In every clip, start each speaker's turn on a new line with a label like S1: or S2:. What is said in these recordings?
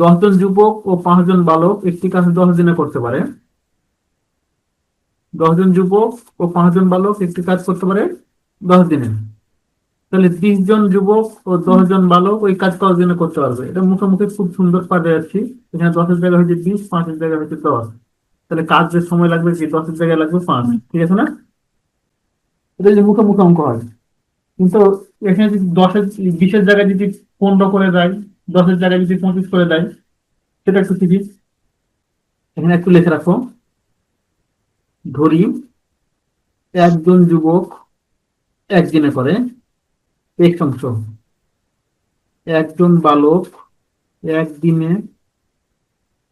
S1: 10 জন যুবক ও 5 জন বালক একটি কাজ 10 দিনে করতে পারে। 10 জন যুবক ও 5 জন বালক একটি কাজ করতে পারে 10 দিনে। তাহলে 20 জন যুবক ও 10 জন বালক ওই কাজ কতদিনে করতে পারবে? এটা মুখোমুখি খুব সুন্দর পারে যাচ্ছি। এখানে 10-এর জায়গায় হচ্ছে 20, 5-এর জায়গায় হচ্ছে 10। তাহলে কাজের সময় লাগবে কি? 10-এর জায়গায় লাগবে 5। ঠিক আছে না? এটা যদি মুখোমুখি অঙ্ক হয়, কিন্তু এখানে যদি 20-এর জায়গায় যদি 15 করে দেয়, 10-এর জায়গায় যদি 25 করে দেয়, সেটা একটু ঠিক। এখানে একটু লিখে রাখো। ধরি 1 জন যুবক একদিনে করে এক্স অংশ, 1 জন বালক একদিনে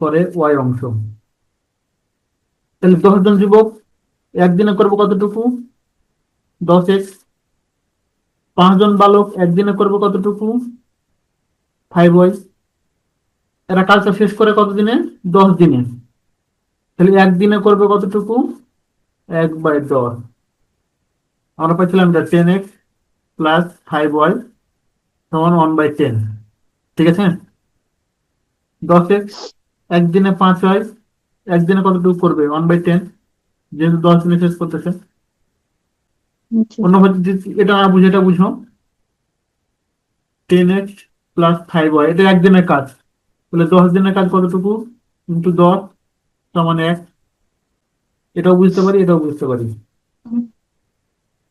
S1: করে ওয়াই অংশ। তাহলে 10 জন যুবক একদিনে করবো কতটুকু? 10x। 5 জন বালক একদিনে করবো কতটুকু? 5y। এরা কাজটা শেষ করে কতদিনে? 10 দিনে। তাহলে একদিনে করবে কতটুকু? 1/10। আমরা পাইছিলাম যে 10x প্লাস 5y সমান 1/10। ঠিক আছে? 10x একদিনে 5y, একদিনে কতটুকু করবে? 1/10, যেহেতু 10 দিনে শেষ করতেছে।
S2: আচ্ছা।
S1: অন্যভাবে যদি এটা না বুঝে এটা বুঝো। 10x প্লাস 5y এটা একদিনের কাজ। তাহলে 10 দিনের কাজ কতটুকু? ইন্টু 10 সমান 1। এটাও বুঝতে পারি, এটাও বুঝতে পারি।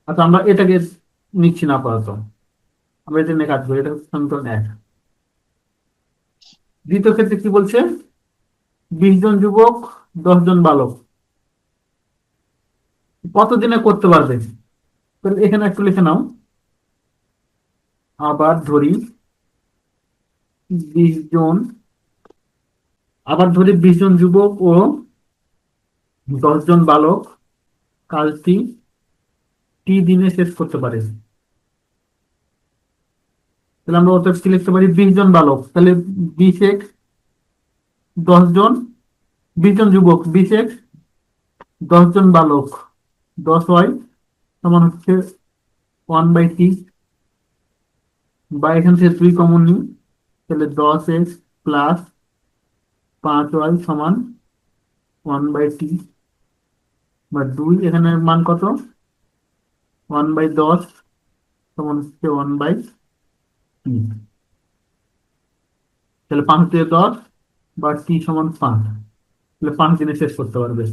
S1: আচ্ছা, আমরা এটাকে নিচ্ছি না আপাতত, আমরা এটা নিয়ে কাজ করি। এটা হচ্ছে সমীকরণ 1। দ্বিতীয় ক্ষেত্রে কি বলছে? 20 জন যুবক 10 জন বালক কতদিনে করতে পারবে? তাহলে এখানে একটু লিখে নাও। আবার ধরি 20 জন, আবার ধরি 20 জন যুবক ও 10 জন বালক কাজটি দিনে শেষ করতে পারে। তাহলে আমরা অতএব কি লিখতে পারি? 20 জন বালক, তাহলে 20x 10 জন, 20 জন যুবক 20x 10 জন বালক 10y সমান হচ্ছে 1/t। বা এখান থেকে 2 কমন নিই, তাহলে 10x প্লাস 5y সমান 1/t। বা 2 এখানে মান কত? 1/10 সমান হচ্ছে 1/t। তাহলে 5 দিয়ে 10 বা t সমান 5। তাহলে 5 দিনে শেষ করতে পারবে।